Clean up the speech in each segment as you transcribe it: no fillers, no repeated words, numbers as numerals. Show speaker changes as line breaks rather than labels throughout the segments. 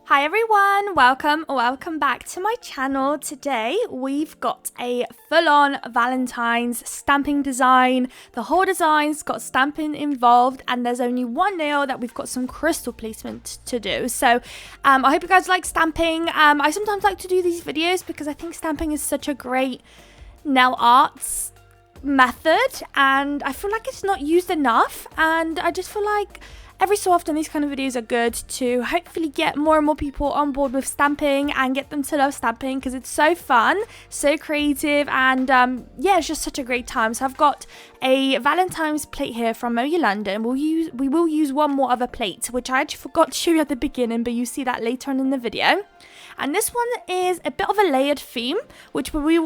Hi everyone, welcome back to my channel. Today we've got a full-on Valentine's stamping design. The whole design's got stamping involved and there's only one nail that we've got some crystal placement to do. So I hope you guys like stamping. I sometimes like to do these videos because I think stamping is such a great nail arts method and I feel like it's not used enough, and I just feel like every so often these kind of videos are good to hopefully get more and more people on board with stamping and get them to love stamping because it's so fun, so creative, and yeah, it's just such a great time. So I've got a Valentine's plate here from Moya London. We will use one more other plate, which I actually forgot to show you at the beginning, but you see that later on in the video. And this one is a bit of a layered theme, which we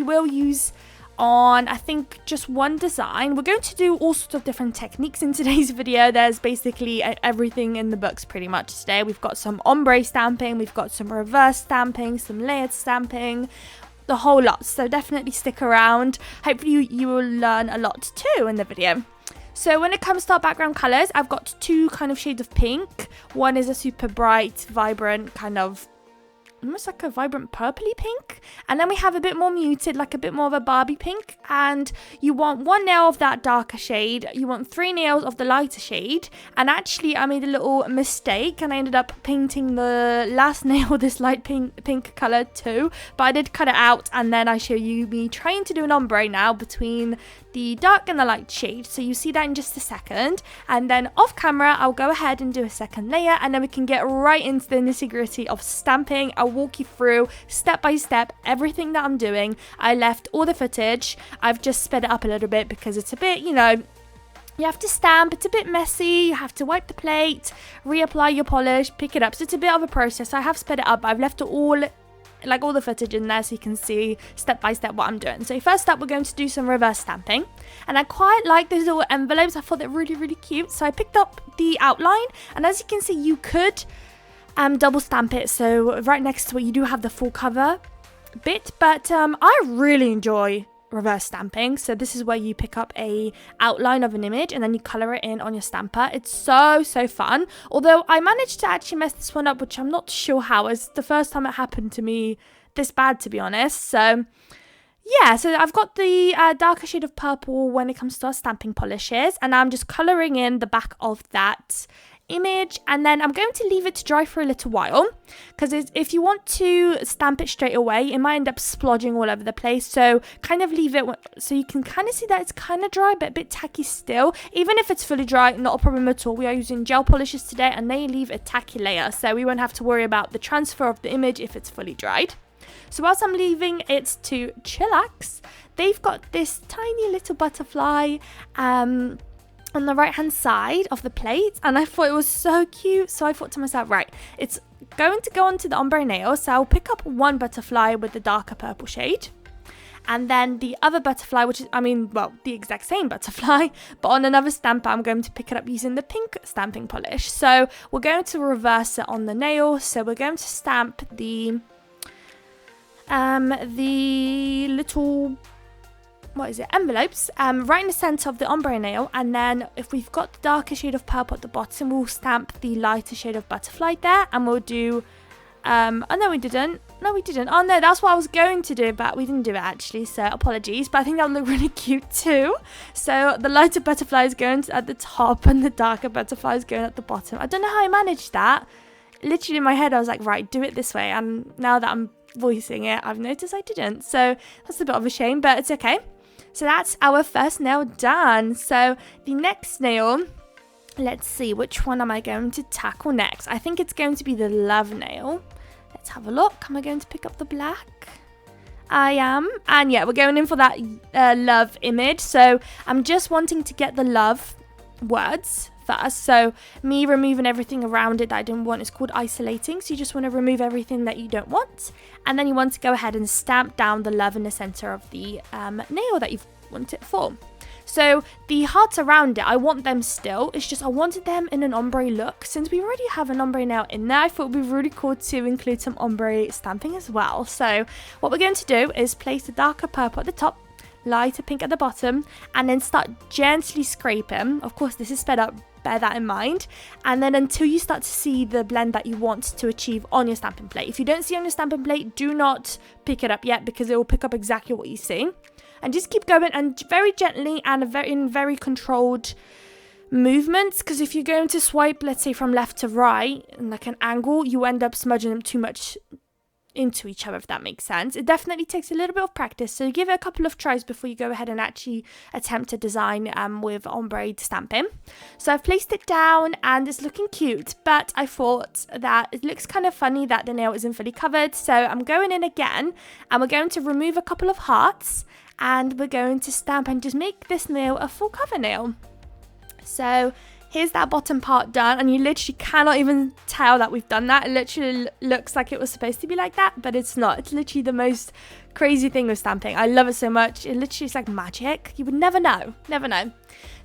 will use on, I think, just one design. We're going to do all sorts of different techniques in today's video. There's basically everything in the books pretty much today. We've got some ombre stamping, we've got some reverse stamping, some layered stamping, the whole lot. So definitely stick around. Hopefully you will learn a lot too in the video. So when it comes to our background colours, I've got two kind of shades of pink. One is a super bright, vibrant kind of almost like a vibrant purpley pink, and then we have a bit more muted, like a bit more of a Barbie pink. And you want one nail of that darker shade, you want 3 nails of the lighter shade. And actually I made a little mistake and I ended up painting the last nail this light pink color too, but I did cut it out, and then I show you me trying to do an ombre now between the dark and the light shade. So you see that in just a second, and then off camera I'll go ahead and do a second layer, and then we can get right into the nitty-gritty of stamping. I'll walk you through step by step everything that I'm doing. I left all the footage, I've just sped it up a little bit because it's a bit, you know, you have to stamp, it's a bit messy, you have to wipe the plate, reapply your polish, pick it up, so it's a bit of a process. I have sped it up, I've left it all the footage in there so you can see step by step what I'm doing. So first up, we're going to do some reverse stamping, and I quite like those little envelopes. I thought they're really cute, so I picked up the outline, and as you can see you could double stamp it, so right next to it you do have the full cover bit, but I really enjoy reverse stamping. So this is where you pick up a outline of an image and then you color it in on your stamper. It's so fun, although I managed to actually mess this one up, which I'm not sure how. It's the first time it happened to me this bad, to be honest. So yeah, so I've got the darker shade of purple when it comes to our stamping polishes, and I'm just coloring in the back of that image, and then I'm going to leave it to dry for a little while, because if you want to stamp it straight away it might end up splodging all over the place. So kind of leave it so you can kind of see that it's kind of dry but a bit tacky still. Even if it's fully dry, not a problem at all. We are using gel polishes today and they leave a tacky layer, so we won't have to worry about the transfer of the image if it's fully dried. So whilst I'm leaving it to chillax, they've got this tiny little butterfly on the right hand side of the plate, and I thought it was so cute. So I thought to myself, right, it's going to go onto the ombre nail, so I'll pick up one butterfly with the darker purple shade, and then the other butterfly, which is, the exact same butterfly, but on another stamper, I'm going to pick it up using the pink stamping polish. So we're going to reverse it on the nail. So we're going to stamp the little envelopes right in the center of the ombre nail, and then if we've got the darker shade of purple at the bottom, we'll stamp the lighter shade of butterfly there, and we'll do oh no, we didn't. Oh no, that's what I was going to do, but we didn't do it actually, so apologies. But I think that would look really cute too. So the lighter butterfly is going at the top and the darker butterfly is going at the bottom. I don't know how I managed that. Literally in my head I was like, right, do it this way, and now that I'm voicing it I've noticed I didn't, so that's a bit of a shame, but it's okay. So that's our first nail done. So the next nail, let's see, which one am I going to tackle next? I think it's going to be the love nail. Let's have a look. Am I going to pick up the black? I am. And yeah, we're going in for that love image. So I'm just wanting to get the love words first. So me removing everything around it that I didn't want is called isolating. So you just want to remove everything that you don't want, and then you want to go ahead and stamp down the love in the center of the nail that you want it for. So the hearts around it, I want them still, it's just I wanted them in an ombre look. Since we already have an ombre nail in there, I thought it would be really cool to include some ombre stamping as well. So what we're going to do is place the darker purple at the top, lighter pink at the bottom, and then start gently scraping. Of course this is sped up bear that in mind. And then until you start to see the blend that you want to achieve on your stamping plate. If you don't see on your stamping plate, do not pick it up yet, because it will pick up exactly what you see. And just keep going, and very gently and in very controlled movements, because if you're going to swipe, let's say from left to right in like an angle, you end up smudging them too much into each other, if that makes sense. It definitely takes a little bit of practice, so give it a couple of tries before you go ahead and actually attempt to design with ombre stamping. So I've placed it down and it's looking cute, but I thought that it looks kind of funny that the nail isn't fully covered, so I'm going in again and we're going to remove a couple of hearts and we're going to stamp and just make this nail a full cover nail. So here's that bottom part done, and you literally cannot even tell that we've done that. It literally looks like it was supposed to be like that, but it's not. It's literally the most crazy thing with stamping. I love it so much. It literally is like magic. You would never know. Never know.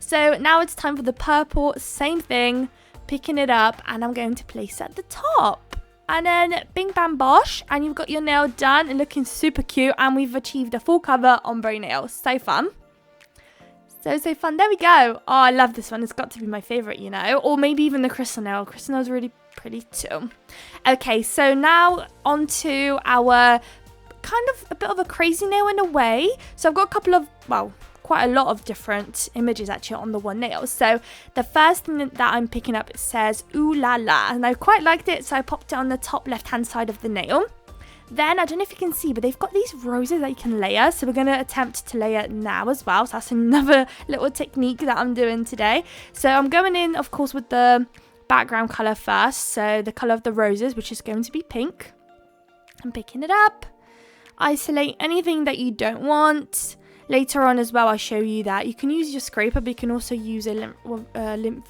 So now it's time for the purple. Same thing. Picking it up, and I'm going to place it at the top. And then bing bam bosh, and you've got your nail done and looking super cute, and we've achieved a full cover ombre nail. So fun. So fun. There we go. Oh, I love this one. It's got to be my favorite, you know. Or maybe even the crystal nail. Crystal nail's really pretty too. Okay, so now onto our kind of a bit of a crazy nail in a way. So I've got a couple of, well, quite a lot of different images actually on the one nail. So the first thing that I'm picking up, it says ooh la la, and I quite liked it, so I popped it on the top left hand side of the nail. Then, I don't know if you can see, but they've got these roses that you can layer. So we're going to attempt to layer now as well. So that's another little technique that I'm doing today. So I'm going in, of course, with the background colour first. So the colour of the roses, which is going to be pink. I'm picking it up. Isolate anything that you don't want. Later on as well, I'll show you that. You can use your scraper, but you can also use a lint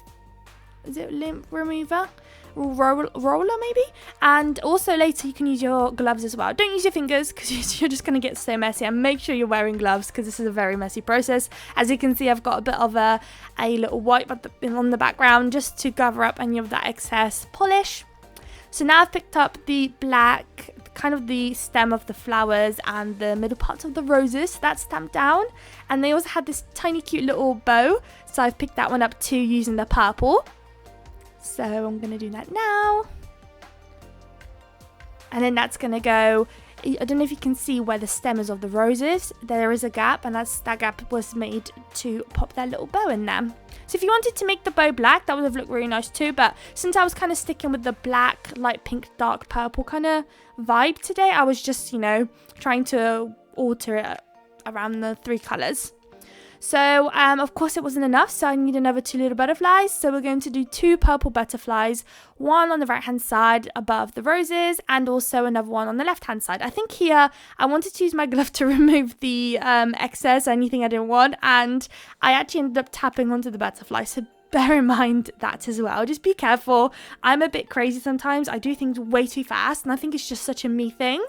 remover? Roller maybe, and also later you can use your gloves as well. Don't use your fingers because you're just going to get so messy, and make sure you're wearing gloves because this is a very messy process. As you can see, I've got a bit of a little white on the background just to cover up any of that excess polish. So now I've picked up the black, kind of the stem of the flowers and the middle parts of the roses, so that's stamped down, and they also had this tiny cute little bow, so I've picked that one up too using the purple. So I'm going to do that now. And then that's going to go, I don't know if you can see where the stem is of the roses. There is a gap, and that gap was made to pop that little bow in there. So if you wanted to make the bow black, that would have looked really nice too. But since I was kind of sticking with the black, light pink, dark purple kind of vibe today, I was just, you know, trying to alter it around the three colours. So, of course, it wasn't enough, so I need another two little butterflies. So we're going to do two purple butterflies, one on the right-hand side above the roses, and also another one on the left-hand side. I think here I wanted to use my glove to remove the excess, anything I didn't want, and I actually ended up tapping onto the butterfly. So bear in mind that as well. Just be careful. I'm a bit crazy sometimes. I do things way too fast, and I think it's just such a me thing.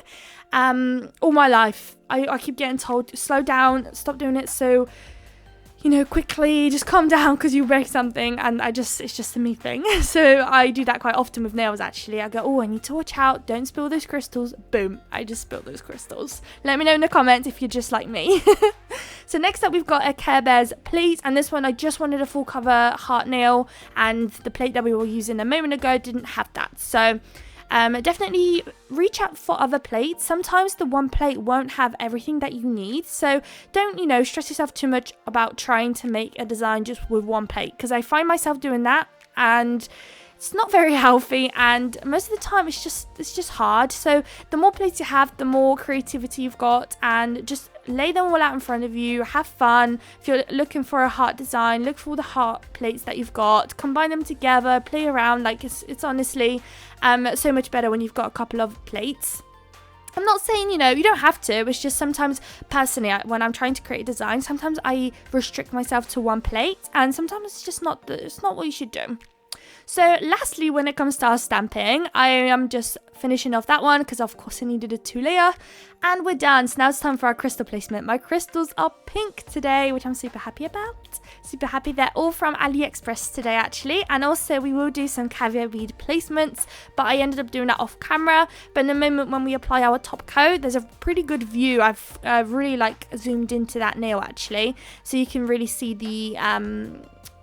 All my life, I keep getting told, slow down, stop doing it so, you know, quickly, just calm down because you break something, and it's just a me thing. So I do that quite often with nails actually. I go, oh, I need to watch out, don't spill those crystals. Boom, I just spilled those crystals. Let me know in the comments if you're just like me. So next up we've got a Care Bears plate, and this one I just wanted a full cover heart nail, and the plate that we were using a moment ago didn't have that. So definitely reach out for other plates. Sometimes the one plate won't have everything that you need, so don't, you know, stress yourself too much about trying to make a design just with one plate, because I find myself doing that and it's not very healthy, and most of the time it's just hard. So the more plates you have, the more creativity you've got, and just lay them all out in front of you, have fun. If you're looking for a heart design, look for all the heart plates that you've got, combine them together, play around. Like it's honestly so much better when you've got a couple of plates. I'm not saying, you know, you don't have to. It's just sometimes personally when I'm trying to create a design, sometimes I restrict myself to one plate, and sometimes it's just not what you should do. So lastly, when it comes to our stamping, I am just finishing off that one because of course I needed a 2-layer, and we're done. So now it's time for our crystal placement. My crystals are pink today, which I'm super happy about. Super happy. They're all from AliExpress today actually, and also we will do some caviar bead placements, but I ended up doing that off camera. But in the moment when we apply our top coat, there's a pretty good view. I've really like zoomed into that nail actually, so you can really see the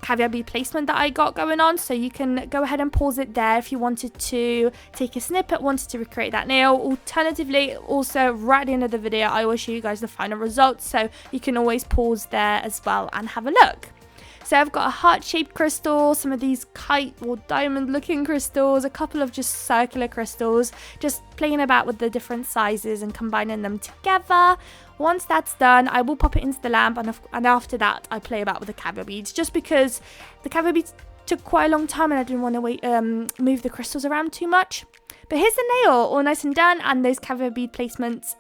caviar bead placement that I got going on, so you can go ahead and pause it there if you wanted to take a snippet, wanted to recreate that nail. Alternatively, also right at the end of the video, I will show you guys the final results, so you can always pause there as well and have a look. So I've got a heart-shaped crystal, some of these kite or diamond-looking crystals, a couple of just circular crystals, just playing about with the different sizes and combining them together. Once that's done, I will pop it into the lamp, and after that, I play about with the caviar beads, just because the caviar beads took quite a long time and I didn't want to move the crystals around too much. But here's the nail, all nice and done, and those caviar bead placements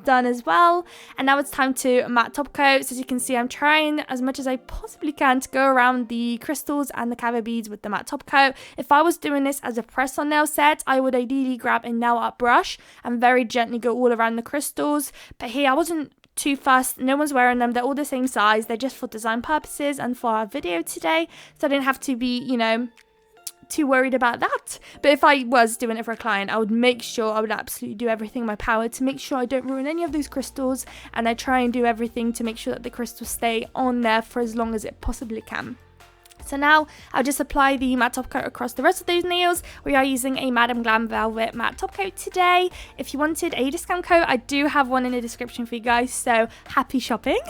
done as well. And now it's time to matte top coat. So as you can see, I'm trying as much as I possibly can to go around the crystals and the caviar beads with the matte top coat. If I was doing this as a press on nail set, I would ideally grab a nail art brush and very gently go all around the crystals, but here I wasn't too fussed. No one's wearing them, they're all the same size, they're just for design purposes and for our video today, so I didn't have to be, you know, too worried about that. But if I was doing it for a client, I would make sure, I would absolutely do everything in my power to make sure I don't ruin any of those crystals, and I try and do everything to make sure that the crystals stay on there for as long as it possibly can. So now I'll just apply the matte top coat across the rest of those nails. We are using a Madam Glam Velvet matte top coat today. If you wanted a discount code, I do have one in the description for you guys, so happy shopping.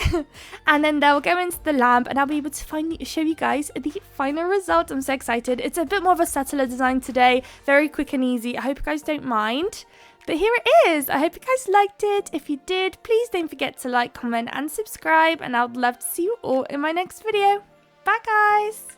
And then they'll go into the lamp and I'll be able to show you guys the final result. I'm so excited. It's a bit more of a subtler design today, very quick and easy. I hope you guys don't mind. But here it is. I hope you guys liked it. If you did, please don't forget to like, comment and subscribe, and I would love to see you all in my next video. Bye guys!